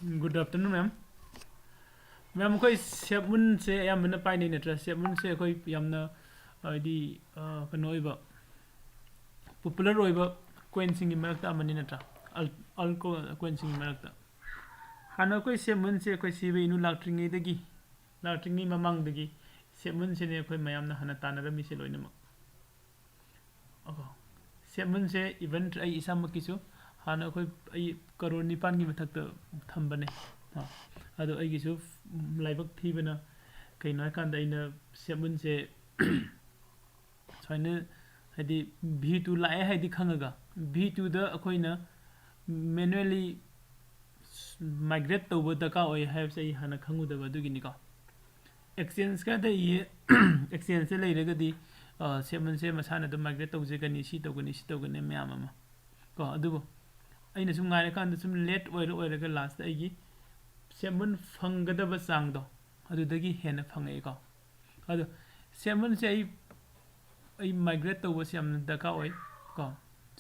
Good afternoon, ma'am. Ma'am, koi Safemoon se yam na pai ni natra. Safemoon se koi yam na di kanoi ba popular oi ba coin singi marak ta mani natra. Al ko coin singi marak ta. Hana koi Safemoon se koi sibe inu lak tringi mamang dagi Safemoon se ne koi mayam na hana tanara mi se loina ma. Okay. Safemoon se event ai isa makisu hana koi ai karor nipan gi mathak ta thambane. अदो अगिसु लाइबक थीबना कइनो कांदा इन semen से सैने हदि v2 लाए हदि खंगगा v2 the अखोइना manually migrate तौब दका ओय HYBE से हना खंगुदब दुगिनिको exchange का the ये exchange से लेरगदि सेमन से मसाना द माइग्रेट तौजेगनि सी तौगनि म्याम अमा को अदुबो अइना सुम गारे कांदा सुम लेट ओइरगा लास्ट अइगी Safemoon फंगदब चांगदो अदुदगी हेन फंगेको अदु Safemoon से आई माइग्रेट तौब से यम दका ओय को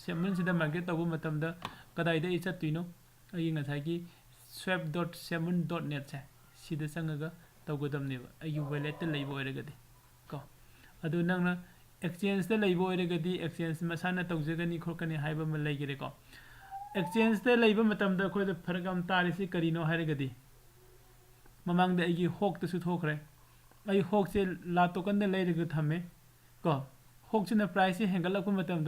Safemoon से द माइग्रेट तौब मतम द कदाइदा इ चतुइनो आई ngसाइगी swap.safemoon.net से सिदा संगगा तौगदमनेबा आई वॉलेट ते लेबो ओइरगदि को अदु नंगना एक्सचेंज ते लेबो ओइरगदि एक्सचेंज मसाना तौजगनि खोकनि हाइबा म लेगिरे को एक्सचेंज ते लेबा मतम द खोय द फरगम तारिसि करिनो हाइरगदि ममांग दे आइगी होक तसु थोखरे आई होक से ला टोकन दे लेरग थमे को होक सिना प्राइस से हेंगलक मतम द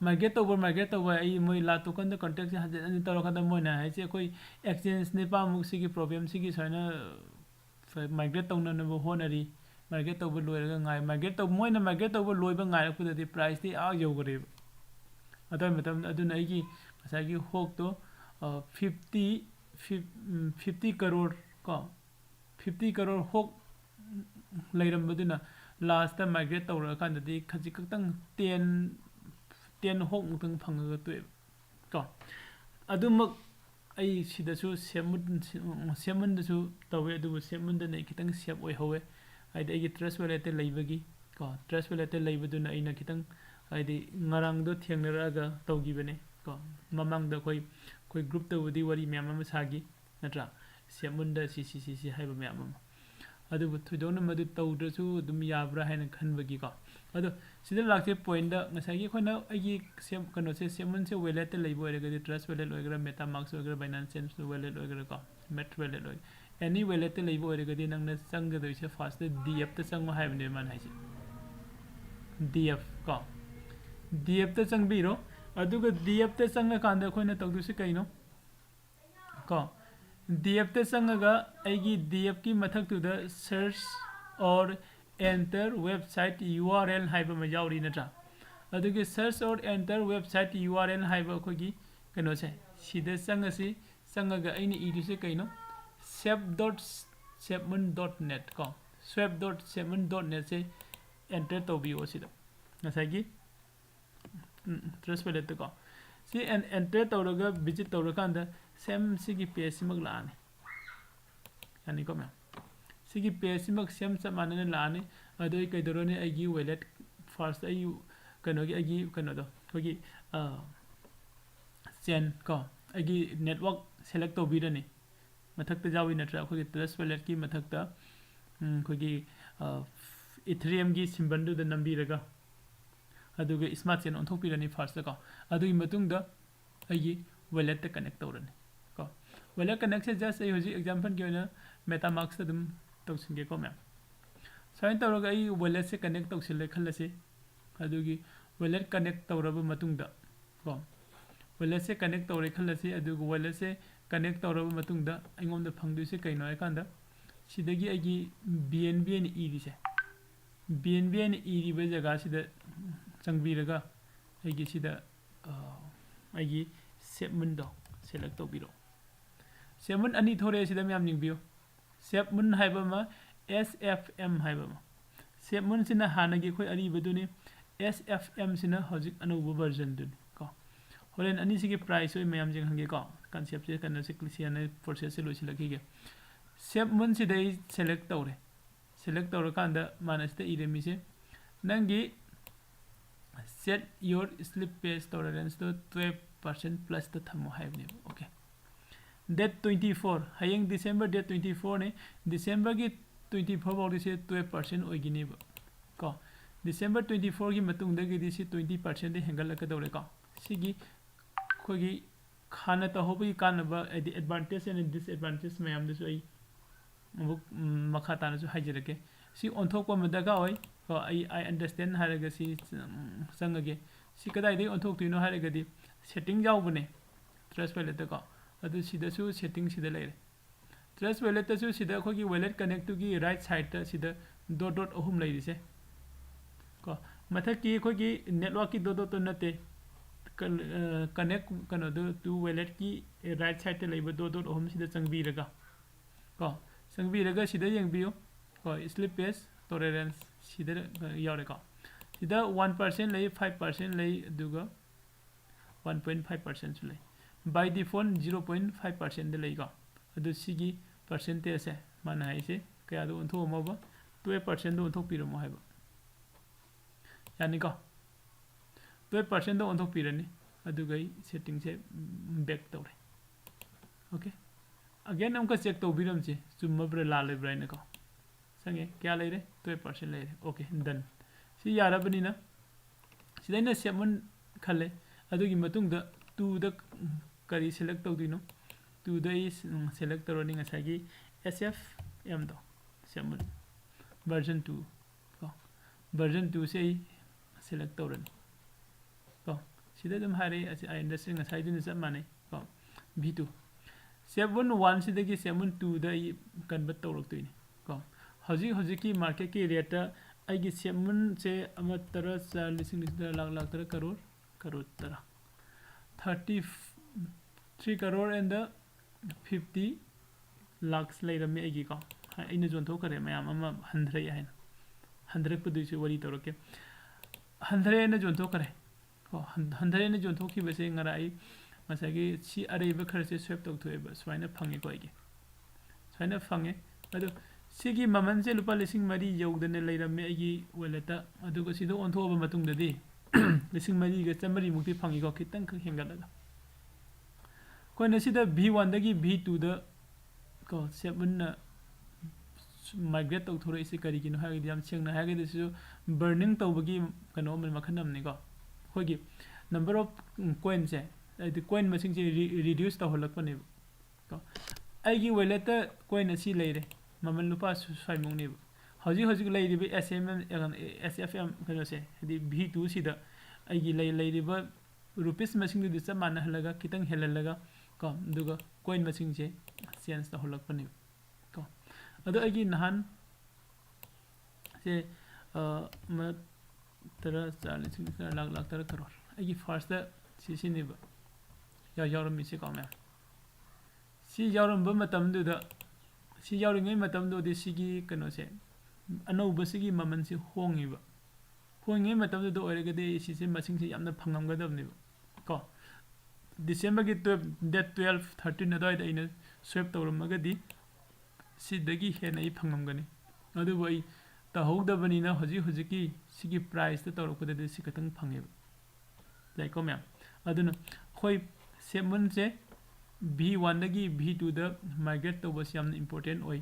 मार्केट ओवर आई मोय ला टोकन द कॉन्ट्रैक्ट से हजे अनि तरो खदा मोयना है से कोई एक्सचेंज ने पामुक सिगी प्रॉब्लम सिगी सना मार्केट तौना न honorary market over लोयरग ngai market Moyna market over लोयबा ngai पुदि price ति आ योगरे अदर मतम अदुन आइगी मसागी होक तो 50 करोड़ को 50 करोड़ होक लेरमबदुना लास्ट माइग्रेट तौर कांददि खजि खतंग 10 होक मुतंग फंगगा तो को अदुमक आई सिदसु Safemoon दसु तवे अदुबु Safemoon दने खितंग सेफ ओइ होवे आइदि आइगी ट्रस्ट वॉलेट ते लेबगी को ट्रस्ट वॉलेट ते लेबदुना आइना खितंग आइदि ngarang do thengnaraga tawgibane ko mamang da koi group ta wudi wari myam ma sagi natra Safemoon da si haiba myam ma adu thudona madu tawdrasu dum yabra haina khanbagi ko adu sida lakse point da ngasagi khona agi sem kano se Safemoon se wallet te leibo erega di trust wallet oigra metamask oigra binance sense wallet oigra ko met wallet oig any wallet te leibo erega di nangna sangga da se first df ta sangma haibne man haisi df ko DF te changbiro aduga DF te changa kanda khoina tawdusi kaino ko DF te changaga aigi DF ki mathak tu da search or enter website URL haiba ma yauri natra adugi search or enter website URL haiba khogi kano se sida changasi changaga aini idu se kaino save.safemoon.net ko swap.safemoon.net se enter tawbiyo sida nasagi Trust Wallet को सी enter तौरगा visit तौरकांदा same सिगी page सिमक लाने यानी को मैम सिगी पेज सिमक सेम समानने लाने अदोय कैदरोने आइगी वालेट फर्स्ट आई कनोगी आइगी कनो दो होगी चेन को आइगी नेटवर्क सेलेक्ट तौबिरने मथक्ता जावी नत्रा खोगी ट्रस्ट वालेट की मथक्ता खोगी इथेरियम की सिंबल दु द नंबीरगा अदुगे स्मार्ट चेन ओंथोपिरनी फर्स्ट को अदुगी मतुंगदा आइगी वालेट ते कनेक्ट तौरनी को वालेट कनेक्ट से जस्ट आई होजी एग्जांपल के ओना metamask दम तौसिंगे को मैम साइन तौरगा आई वालेट से कनेक्ट तौसिले खलसे अदुगी वालेट कनेक्ट तौरब मतुंगदा को वालेट से कनेक्ट तौरे खलसे अदुगी वालेट से कनेक्ट तौरब मतुंगदा आइगोमदा फंगदुसे कइनो आइ कांदा सिदगी आइगी BNB नि इदिसे BNB नि इदिबे जगह सिदा चंगबीरगा आइगी सिदा आइगी Safemoon दो सेलेक्ट तौबिरो Safemoon अनि थोरे सिदा म्याम निंबियो Safemoon हाइबा मा SFM हाइबा मा Safemoon सिना हानगी खोय अनि बदुने SFM सिना हजिक अनौबो वर्जन दुन को होलेन अनि सिगे प्राइस ओय म्याम जिंग हंगे को कांसेप्ट से कन से क्लिसियन प्रोसेस से लोसिलखिगे Safemoon सिदे सेलेक्ट तौरे कांदा मानसते इरेमी से नंगी set your slip page tolerance to 12% plus the thamo haibne okay date 24 hayeng December date 24 ne December gi 24 baw di se 12% oigini ba ko December 24 gi matung da gi di si 20% de hengal ka dawre ko sigi khogi khana ta hobi kan ba advantage and disadvantage mayam da so ai makha ta na so hajirake si onthok pa madaga oi ko I understand haraga si sangage si kadai de onthok tuino haraga di setting jaw bune trust wallet ko adu sida su setting sida leire trust wallet ta su sida khogi wallet connect to gi right side ta sida dot ahum leire se ko mathak ki khogi network ki dot nate connect kano to wallet ki right side ta leiba dot ahum sida changbi raga ko changbi raga sida yengbiyo ko slippage tolerance sida yaure ko sida 1% lei 5% lei duga 1.5% lei by default 0.5% de lei ko adu sigi percentage se mana haise kaya do ontho mo ba 12% do ontho piro mo haiba yani ko 12% do ontho pirani adu gai setting se back tawre okay again amka check to biram che chumma bra la le bra ne ko sange kya leire 12% leire okay done si yarabani na sidaina seven khale adugi matung da 2 da kari select tawdino 2 da is select taroni ngasagi SFM do seven version 2 ko version 2 se select tawran ko sida dum hare I understand ngasai din sa mane ko v2 7.1 sidagi 7.2 da convert tawrak tuini ko hoji ki market ki rate aigi Safemoon se amatara lising lakh tara crore tara 33 crore and the 50 lakhs lairame aigi ko ina jon thok kare mayam ama 100 yahin 100 pudu se wari toroke 100 na jon thok kare ko 100 na jon thok ki bese ngara ai masagi si arei ba khar se swap tok thoe ba swaina phange ko aigi swaina phange adu sigi maman se lupa lising mari yogdane leirame aigi wallet adugo sido ontho ba matung dadi lising mari ga chamari mukti phangi ko kitang khak hengalaga ko na sida v1 dagi v2 da ko Safemoon na migrate tok thore ise kari gino hagi yam chengna hagi desu burning tawbagi kano man makhanam ni ko hogi number of coins se the coin masing se reduce ta holak pane ko aigi wallet coin asi leire maman lupa Safemoon ne hoji leiribe SFM kano se di v2 sida aigi leiribe rupees masing du sa mana halaga kitang helalaga ko duga coin masing se change ta holak pane ko adu aigi nahan se ma tara 40 lakh tara crore aigi first da si ne ba yaram mi se ko ma si yaram ba matam du da si yauringai matam do de sigi kano se anau basigi maman si hongi ba hongi matam do orega de si se masing se yamna phangam ga dabni ko December gi date 12 13 adai da ina swap tawram ga di si dagi he nai phangam gani adu bai ta hogda bani na hoji ki sigi price ta tawrak da de si katang phange like ko ma'am aduna khoi Safemoon se v1 dagi v2 da migrate to was yam important oi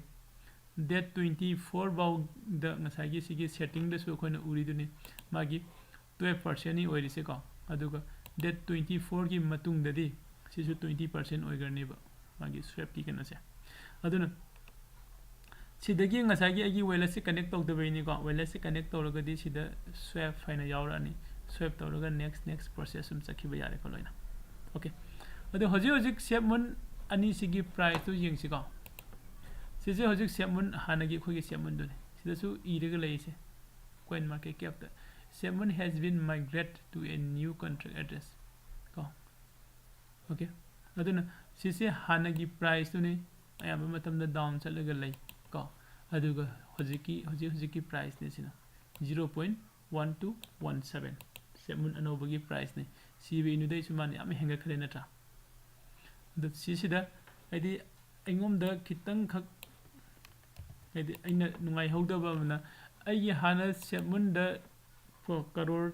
date 24 baw da ngasagi sigi setting da so khona uri duni magi 12% ni oi rise ko aduga date 24 gi matung dadi sisu 20% oi garni ba magi swap ki kana se aduna sidagi ngasagi agi wallet se connect to da baini ko wallet se connect to ga di sida swap faina yaurani swap to ga next process sum sakhi ba yare ko loina okay adu hoji Safemoon ani sigi price to yengsi ko sise hoji Safemoon hanagi khogi Safemoon dune sida su irega leise coin market cap ta Safemoon has been migrated to a new contract address ko okay aduna sise hanagi price tune ayaba matam da down chalaga lei ko aduga hoji ki price ne sina 0.1217 Safemoon anobagi price ne CB inu dai suman yam henga khale na tra the sida adi engom da kitang khak adi aina nungai hogdaba na ai hana Safemoon da crore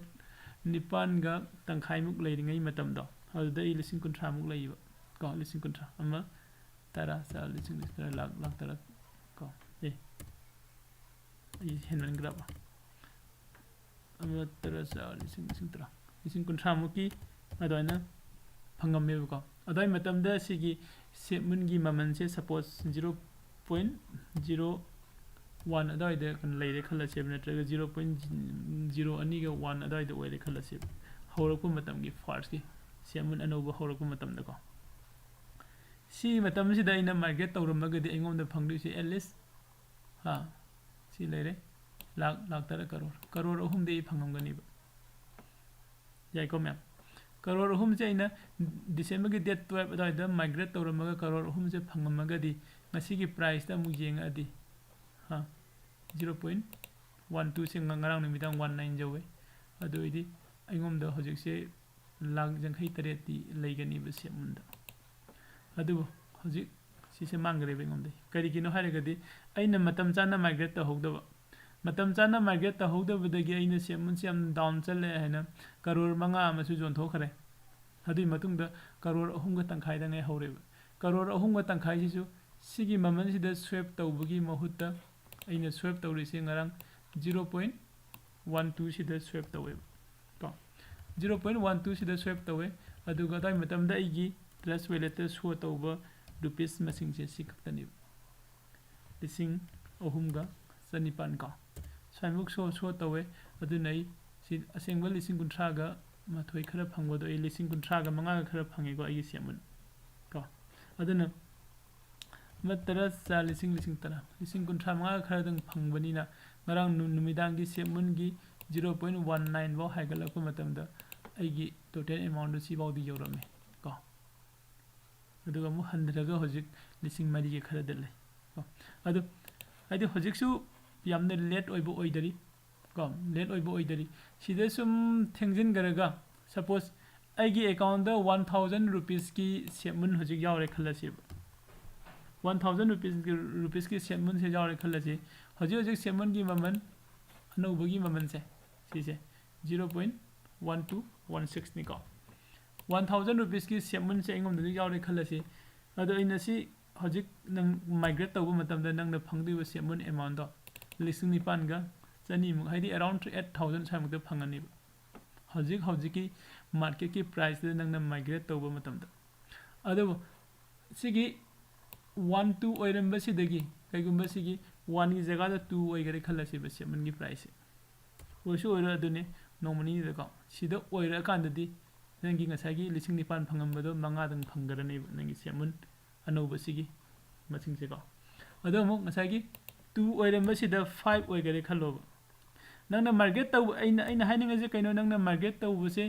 nipan ga tangkhai muk leiringai matam do adu da 130 muk leiba ko 130 ama tara sa lising tara lag tara ko henan grab ama tara sa lising tara lising kuntra muki adoina phangam me ko adoi matam da sigi Safemoon gi maman se suppose 0.01 adoi da kan leire khala se natraga 0.0 ani ga 1 adoi da oire khala se haurakpu matam gi first gi Safemoon anoba haurakpu matam da ko si matam si da ina market tawramagadi aingom da phangdu si at least ha si leire lakh tara crore ahum de phangamgani ba yai ko ma'am crore ahum se ina December gi date 12 adai da migrate tawramaga crore ahum se phangamagadi ngasi gi price da mu yenga adi ha 0.12 se ngarang nimidang 19 jawe adu idi aingom da hojik se lakh jangkhai tare ti leigani ba Safemoon da adu hojik si se mangre be ngomde kari gino haragadi aina matam chana migrate ta hogda matam chana migrate ta hogda budagi aina Safemoon se am down chale haina crore manga amasu jon thokare adu matung da crore ahum ga tangkhai da ngai hore crore ahum ga tangkhai si su sigi maman si da swap tawbugi mahutta aina swap tawri se ngarang 0.12 si da swap tawe to 0.12 si da swap tawe adu ga dai matam da igi trust wallet show tawba rupees masing se sikhtani lising ahum ga sanipan ka saimuk show tawe adu nai si asengba lising kunthra ga mathoi khara phangbo do lising kunthra ga manga ga khara phange go ai Safemoon ko aduna matara sa lising tara lising kunthra manga khara dang phangbani na ngarang numidang gi Safemoon gi 0.19 bo haigala ko matam da ai gi total amount si baw di yorame ko aduga mu handraga hojik lising mari ge khara dele ko adu adi hojik su yamne late oibo oidari ko late oibo oidari sida sum thengjin garaga suppose ai gi account da 1000 rupees ki Safemoon hojik yawre khalasi 1000 rupees ki Safemoon se yawre khalasi hojik Safemoon gi maman anobugi maman se si se 0.1216 ni ko 1000 rupees ki Safemoon se ingom du yawre khalasi ado ina si hojik nang migrate tawu matam da nang na phangdi wa Safemoon amount da lising ni pan ga chani mu haidi around 8000 samuk da phangani hojik ki market ki price da nang na migrate tawu matam da ado sigi 12 oiramba si dagi kaigumba sigi 1 gi jaga da 2 oigare khalasi ba Safemoon gi price oisu oira adune nomani da ka sida oira kan da di nangi ngasagi lising ni pan phangam bado manga dang phanggarani nangi Safemoon anoba sigi masing se ka ado mo ngasagi 2 oiramba sida 5 oigare khalo nangna market taw aina haininga je kaino nangna market taw se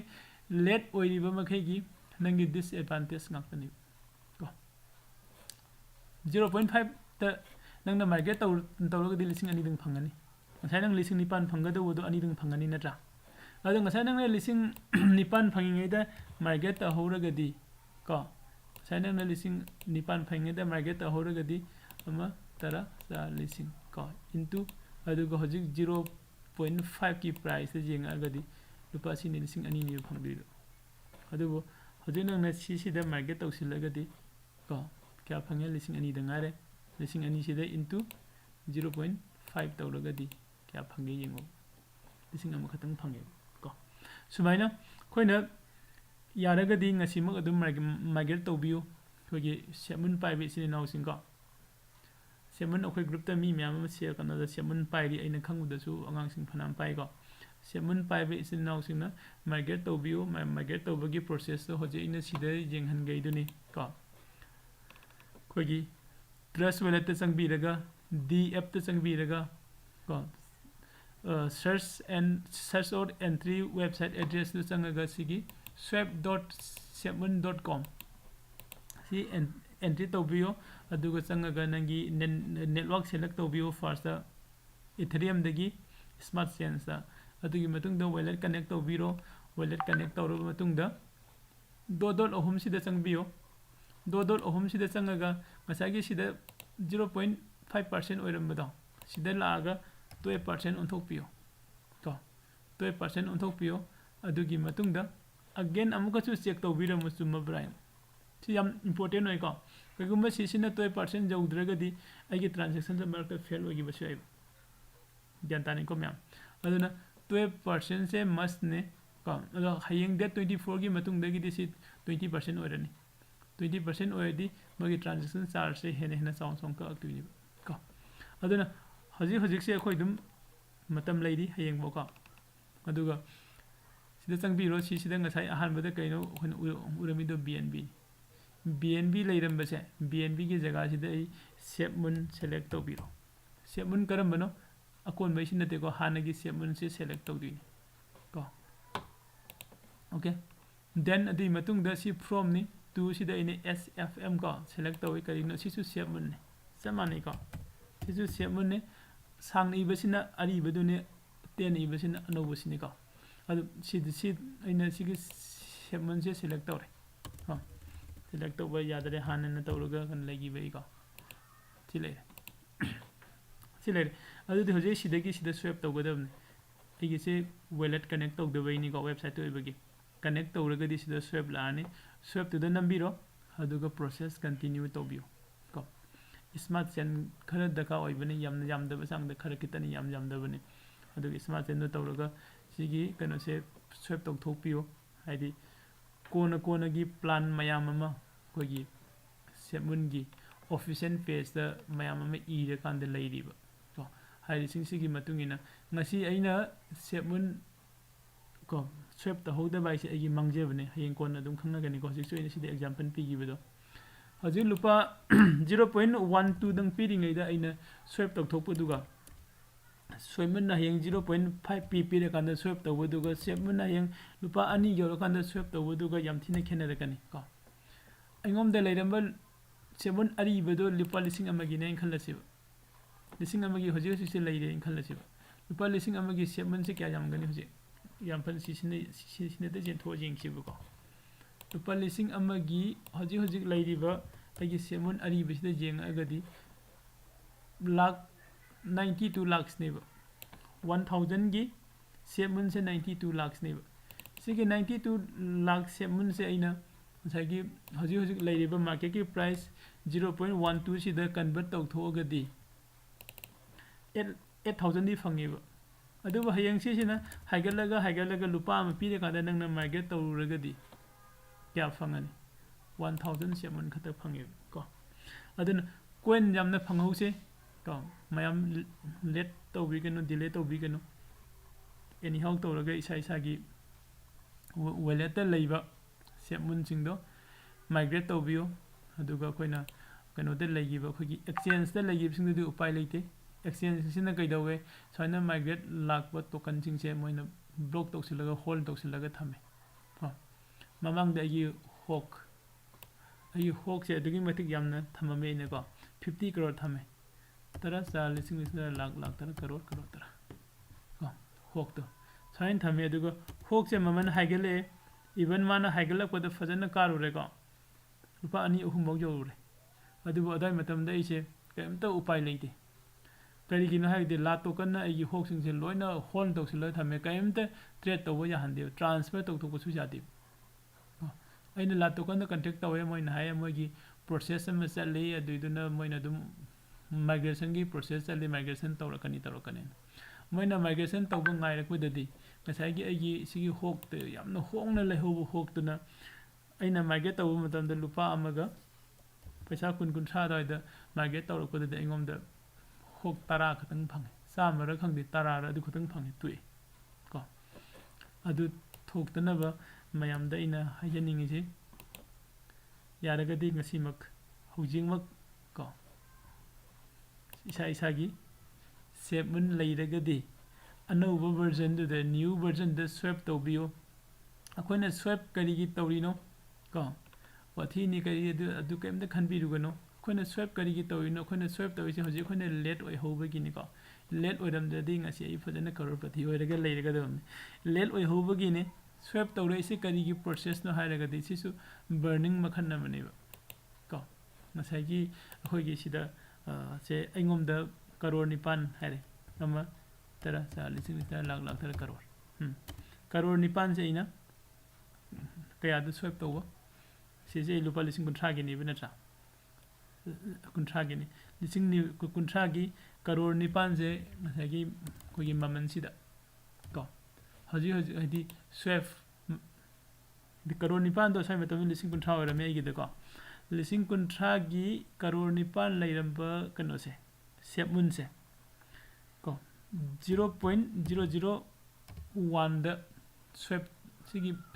late oiriba makhai gi nangi disadvantage ngaktani ko 0.5 ta nangna market taw di lising ani dang phangani ngasai nang lising ni pan phangada wodo ani dang phangani natra ado ngasai nang lising ni pan phangingai da market ta horagadi ko ngasai nang lising ni pan phangingai da market ta horagadi ama tara sa lising ko into adu go hojik 0.5 ki price da jeng agadi lupa si ni lising ani ni phangdi adu bo hojik nang na si da market taw silagadi ko kya phange lising ani da ngare lising ani si da into 0.5 tawragadi kya phange yengo lising am khatang phange ko sumaina khoina yaragadi ngasi mak adum migrate tawbiyo khogi Safemoon paibe sini naw sing ko Safemoon akhoi group ta mi myam ma share kana da Safemoon pairi aina khangu da su angang sing phanam pai ko Safemoon paibe sini naw sing na migrate tawbiyo migrate tawbagi process to hoje ina sida jenghan gai duni ko khogi trust wallet ta changbi raga DEC ta changbi raga ko search or entry website address to changaga sigi swap.safemoon.com si entry tawbiyo aduga changaga nangi network select tawbiyo first Ethereum dagi smart chains da adugi matung da wallet connect tawbiro wallet connect tawro matung da dodol ahum sida changbiyo dodol ahum sida changaga masagi sida 0.5% oirambada sida laaga 12% onthokpiyo to 12% onthokpiyo adugi matungda again amuka chu check tawbira musuma brain C yam important होय को कगुम सिसिना 12% जौद्रगदी आइगे transaction से market fail होगी बस आइ ज्ञान ताने को ma'am अदुना 12% से must ने को अदो हयेंग डेट 24 की मतुंग दगी सी 20% ओरनी 20% ओरदी मगी ट्रांजैक्शन चार्ज से हेने हेना साउंड सॉन्ग का एक्टिविटी को अदुना हजिक हजिक से अखोय दुम मतम लेदी हयेंग बो को अदुगा सिदा चंगबिरो सिदा ngasai ahanbada kaino uramido BNB leirambase BNB की जगह सिदा Safemoon select तौबीरो Safemoon करमबनो अकोन बैसी नते को हानगी Safemoon से select तौदीनी को ओके देन अदि मतुंग द सी from नि टू सिदा इने SFM को select तौई करिनो सिसु Safemoon ने समाने को सिसु Safemoon ने सांग इबसिना अरि बदुने तेन इबसिना अनोबसिनी को अदु सी इने सिगी Safemoon से select तौरे हां select तौबा यादरे हानन तौरगा कन लगी बई को सिले अदु होजे सिदगी सिदा swap तौगदबने एगी से wallet connect तौदबैनी को वेबसाइट तौबगी connect तौरगदी सिदा swap लाने swap तुदा नंबीरो अदुगा प्रोसेस कंटिन्यू तौबियो को स्मार्ट चेन खर दका ओइबने याम दब सांग द खर कितनी याम दबने अदु स्मार्ट चेन तौरगा सिगी कनो से swap तौथोपियो हाइदी कोन की प्लान मयाम अमा कोगी Safemoon की ऑफिशियल पेज द मयाम अमा ईरे कांद लेरिबा को हाइदी सिंग मतुंगिना ngasi aina Safemoon को swap तहौद बाइसे एगी मंगजेबने हयेंग कोन अदुम खंगनागनी को हजिक सोइना सिदे एग्जांपल पिगिबदो हजिक लुपा 0.12 दंग पिरिङैदा aina swap तौथोपदुगा Safemoon हयेंग 0.5 पी कांद swap तौबदुगा Safemoon हयेंग लुपा अनि योर कांद swap तौबदुगा यामथिने खेनरकनी को अइंगोम द लेरंबा Safemoon अरिबदो लुपा लिसिंग अमगी ने खलसिबा लिसिंग अमगी हजिक सिसे लेइरे खलसिबा लुपा लिसिंग अमगी Safemoon से क्या यामगनी हजिक यामफन सिसिने द जेंथो जेंगसिबो को लुपा लिसिंग अमगी हजिक लेइरिबा अगी Safemoon अरिबसिदा जेंग अगदी लाख 92 लाख नेब 1000 की Safemoon से 92 लाख नेब सिगे 92 लाख Safemoon से अइना सागी हजिक लेइरिबा मार्केट की प्राइस 0.12 सिदा कन्वर्ट तौथोगदी 8000 दी फंगेबा अदुबा हयेंग सिसिना हाइगलगा लुपा अम पीरे कांदा नंगना मार्केट तौरगदी क्या फंगनी 1000 Safemoon खत फंगे को अदुन कोइन यामना फंगौसे को मयाम लेट तौबिगनो डिले तौबिगनो एनी हाउ तौरगा इसागी वॉलेट लेइबा Safemoon सिंगदो माइग्रेट तौबियो अदुगा कोइना कनोदे लेगिबा खोगी एक्सचेंज द लेगिबसिंगदु उपाय लेते एक्सचेंज सिना कइदौवे साइना माइग्रेट लाखबा टोकन सिंगसे मोइना ब्लॉक तौसिलगा होल्ड तौसिलगा थमे हो ममांग द होक से अदुगी मतिक यामना थममे ने को 50 करोड़ थमे तरा 40 लाख तरा करोड़ तरा को होक तो साइन थमे अदुगा होक से ममन हाइगले इवन माना हाइगलक पद फजन कारुरे को रुपा अनि अहुम बौ जोरे अदुबो अदाय मतम द इसे केमता उपाय लेते करिगिनो हाइदे ला टोकन आइगी होक सिंगसे लोइना होल्ड तौसिल थमे केमता ट्रेड तौबो याहंदे ट्रांसफर तौथोकसु जादे अइना ला टोकन कॉन्टैक्ट तौवे मोइना हाय मोइगी प्रोसेस अम चले अदुइदुना मोइना दुम माइग्रेशन की प्रोसेस चले माइग्रेशन तौरकनी मोइना माइग्रेशन तौबो गायरकबददी ngसाइगी आइगी सिगी होक त यामना होंगना लेहोबो होकतुना अइना माइग्रेट तौबो मतम द लुपा अमगा पैसा कुन सादाइदा माइग्रेट तौरकबददी अइंगोम द होक 10 खतंग फंगे चामरा खंगदे 10 रा अदु खतंग फंगे तुए को अदु थोक्तनबा मयाम द इना हायनिंगिसे यारगदी ngasimak हौजिंगमक को इसागी Safemoon लेइरगदी अनौबो वर्जन द न्यू वर्जन द स्वैप तौबियो अखोइना स्वैप करिगी तौरिनो को वाथीनी करी अदु केमदा खनबिरुगनो अखोइना स्वैप करिगी तौरिनो अखोइना स्वैप तौइसे हजि अखोइना लेट ओइ होबगिनी को लेट ओइरमददी ngasi ai फजन करोड़पति ओइरगा लेरगदम लेट ओइ होबगिने स्वैप तौरैसे करिगी प्रोसेस नो हाइरगदी सिसु बर्निंग मखन नमनेबा को ngसाइगी अखोइगी सिदा से अइंगोमद करोड़ निपान हाइरे अमा तरा 40 लाख तरा करोड़ करोड़ निपान से इना कया द स्वैप तौबा ꯁꯤꯁꯦ ꯂꯨꯄꯥ 30,000ꯒꯤꯅꯦꯕ ꯅꯠꯇ꯭ꯔꯥ 30,000ꯒꯤꯅꯤ 30,000ꯒꯤ ꯀꯔꯣꯔ 9ꯁꯦ ꯉꯁꯥꯏꯒꯤ ꯑꯩꯈꯣꯏꯒꯤ ꯃꯃꯜꯁꯤꯗ ꯀꯣ ꯍꯧꯖꯤꯛ ꯍꯥꯏꯗꯤ ꯁ꯭ꯋꯦꯞ ꯀꯔꯣꯔ 9ꯗꯣ ꯁ꯭ꯋꯥꯏ ꯃꯇꯝꯗ 30,000 ꯑꯣꯏꯔꯝꯃꯦ ꯑꯩꯒꯤꯗꯀꯣ 30,000ꯒꯤ ꯀꯔꯣꯔ 9 ꯂꯩꯔꯝꯕ ꯀꯩꯅꯣꯁꯦ ꯁꯦꯞꯃꯨꯟꯁꯦ ꯀꯣ 0.001ꯗ ꯁ꯭ꯋꯦꯞ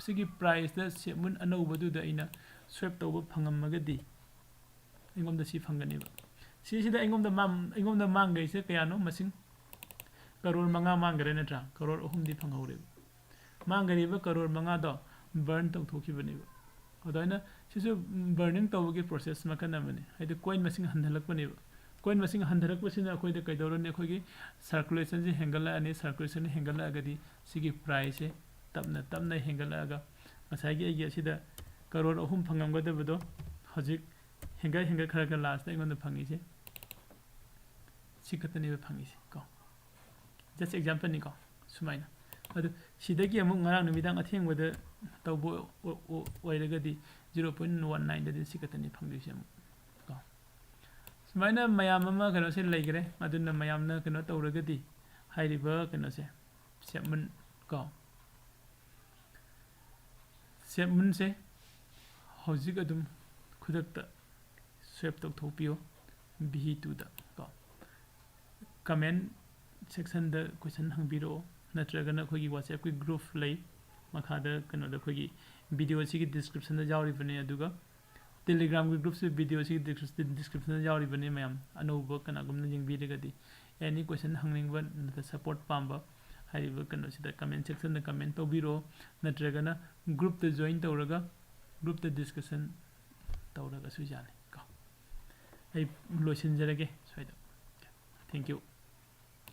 ꯁꯤꯒꯤ ꯄ꯭ꯔꯥꯏꯁꯇ ꯁꯦꯞꯃꯨꯟ ꯑꯅꯧꯕꯗꯨꯗ ꯑꯩꯅ ꯁ꯭ꯋꯦꯞ ꯇꯧꯕ ꯐꯪꯉꯝꯃꯒꯗꯤ ꯑꯩꯉꯣꯟꯗ ꯁꯤ ꯐꯪꯒꯅꯦꯕ ꯁꯤꯁꯤꯗ ꯑꯩꯉꯣꯟꯗ ꯃꯥꯡꯒꯩꯁꯦ ꯀꯌꯥꯅꯣ ꯃꯁꯤꯡ ꯀꯔꯣꯔ 5 ꯃꯥꯡꯈ꯭ꯔꯦ ꯅꯠꯇ꯭ꯔꯥ ꯀꯔꯣꯔ 3ꯗꯤ ꯐꯪꯍꯧꯔꯦꯕ ꯃꯥꯡꯈ꯭ꯔꯤꯕ ꯀꯔꯣꯔ 5ꯗꯣ ꯕꯔꯟ ꯇꯧꯊꯣꯛꯈꯤꯕꯅꯦꯕ ꯑꯗꯨꯃꯥꯏꯅ ꯁꯤꯁꯨ ꯕꯔꯅꯤꯡ ꯇꯧꯕꯒꯤ ꯄ꯭ꯔꯣꯁꯦꯁ ꯃꯈꯜ ꯑꯃꯅꯤ ꯍꯥꯏꯗꯤ ꯀꯣꯏꯟ ꯃꯁꯤꯡ ꯍꯟꯊꯔꯛꯄꯅꯦꯕ ꯀꯣꯏꯟ ꯃꯁꯤꯡ ꯍꯟꯊꯔꯛꯄꯁꯤꯅ ꯑꯩꯈꯣꯏꯗ ꯀꯩꯗꯧꯔꯅꯤ ꯑꯩꯈꯣꯏꯒꯤ ꯁꯔꯀꯨꯂꯦꯁꯟꯁꯦ ꯍꯦꯟꯒꯠꯂꯛꯑꯅꯤ ꯁꯔꯀꯨꯂꯦꯁꯟ ꯍꯦꯟꯒꯠꯂꯛꯑꯒꯗꯤ ꯁꯤꯒꯤ ꯄ꯭ꯔꯥꯏꯁꯁꯦ ꯇꯞꯅ ꯍꯦꯟꯒꯠꯂꯛꯑꯒ ꯉꯁꯥꯏꯒꯤ ꯑꯩꯒꯤ ꯑꯁꯤꯗ ꯀꯔꯣꯔ 3 ꯐꯪꯉꯝꯒꯗꯕꯗꯣ ꯍꯧꯖꯤꯛ ꯍꯦꯟꯒꯠꯈ꯭ꯔꯒ ꯂꯥꯁꯇ ꯑꯩꯉꯣꯟꯗ ꯐꯪꯉꯤꯁꯦ ꯁꯤ ꯈꯛꯇꯅꯦꯕ ꯐꯪꯉꯤꯁꯦ ꯀꯣ ꯖꯁ ꯑꯦꯛꯖꯥꯝꯄꯜꯅꯤꯀꯣ ꯁꯨꯃꯥꯏꯅ ꯑꯗꯨ ꯁꯤꯗꯒꯤ ꯑꯃꯨꯛ ꯉꯔꯥꯡ ꯅꯨꯃꯤꯗꯥꯡ ꯑꯊꯦꯡꯕꯗ ꯇꯧꯕ ꯑꯣꯏꯔꯒꯗꯤ 0.19ꯗꯗꯤ ꯁꯤ ꯈꯛꯇꯅꯤ ꯐꯪꯗꯣꯏꯁꯦ ꯑꯃꯨꯛ ꯀꯣ ꯁꯨꯃꯥꯏꯅ ꯃꯌꯥꯝ ꯑꯃ ꯀꯩꯅꯣꯁꯦ ꯂꯩꯈ꯭ꯔꯦ ꯑꯗꯨꯅ ꯃꯌꯥꯝꯅ ꯀꯩꯅꯣ ꯇꯧꯔꯒꯗꯤ ꯍꯥꯏꯔꯤꯕ ꯀꯩꯅꯣꯁꯦ ꯁꯦꯞꯃꯨꯟ ꯀꯣ ꯁꯦꯞꯃꯨꯟꯁꯦ ꯍꯧꯖꯤꯛ ꯑꯗꯨꯝ ꯈꯨꯗꯛꯇ ꯁ꯭ꯋꯦꯞ ꯇꯧꯊꯣꯛꯄꯤꯌꯣ VE2ꯗ ꯀꯣ ꯀꯃꯦꯟ ꯁꯦꯛꯁꯟꯗ ꯀꯣꯏꯁꯟ ꯍꯪꯕꯤꯔꯛꯑꯣ ꯅꯠꯇ꯭ꯔꯒꯅ ꯑꯩꯈꯣꯏꯒꯤ ꯋꯥꯆꯦꯞꯀꯤ ꯒ꯭ꯔꯨꯞ ꯂꯩ ꯃꯈꯥꯗ ꯀꯩꯅꯣꯗ ꯑꯩꯈꯣꯏꯒꯤ ꯚꯤꯗꯤꯑꯣꯁꯤꯒꯤ ꯗꯤꯁꯀ꯭ꯔꯤꯞꯁꯟꯗ ꯌꯥꯎꯔꯤꯕꯅꯤ ꯑꯗꯨꯒ ꯇꯦꯂꯤꯒ꯭ꯔꯥꯝꯒꯤ ꯒ꯭ꯔꯨꯞꯁꯨ ꯚꯤꯗꯤꯑꯣꯁꯤꯒꯤ ꯗꯤꯁꯀ꯭ꯔꯤꯞꯁꯟꯗ ꯌꯥꯎꯔꯤꯕꯅꯤ ꯃꯌꯥꯝ ꯑꯅꯧꯕ ꯀꯅꯥꯒꯨꯝꯕꯅ ꯌꯦꯡꯕꯤꯔꯒꯗꯤ ꯑꯦꯅꯤ ꯀꯣꯏꯁꯟ ꯍꯪꯅꯤꯡꯕ ꯅꯠꯇ꯭ꯔꯒ ꯁꯞꯄꯣꯔꯠ ꯄꯥꯝꯕ ꯍꯥꯏꯔꯤꯕ ꯀꯩꯅꯣꯁꯤꯗ ꯀꯃꯦꯟ ꯁꯦꯛꯁꯟꯗ ꯀꯃꯦꯟ ꯇꯧꯕꯤꯔꯛꯑꯣ ꯅꯠꯇ꯭ꯔꯒꯅ ꯒ꯭ꯔꯨꯞꯇ ꯖꯣꯏꯟ ꯇꯧꯔꯒ ꯒ꯭ꯔꯨꯞꯇ ꯗꯤꯁꯀꯁꯟ ꯇꯧꯔꯒꯁꯨ ꯌꯥꯅꯤ ꯀꯣ ꯑꯩ ꯂꯣꯏꯁꯤꯟꯖꯔꯒꯦ ꯁ꯭ꯋꯥꯏꯗ ꯊꯦꯡꯛ ꯌꯨ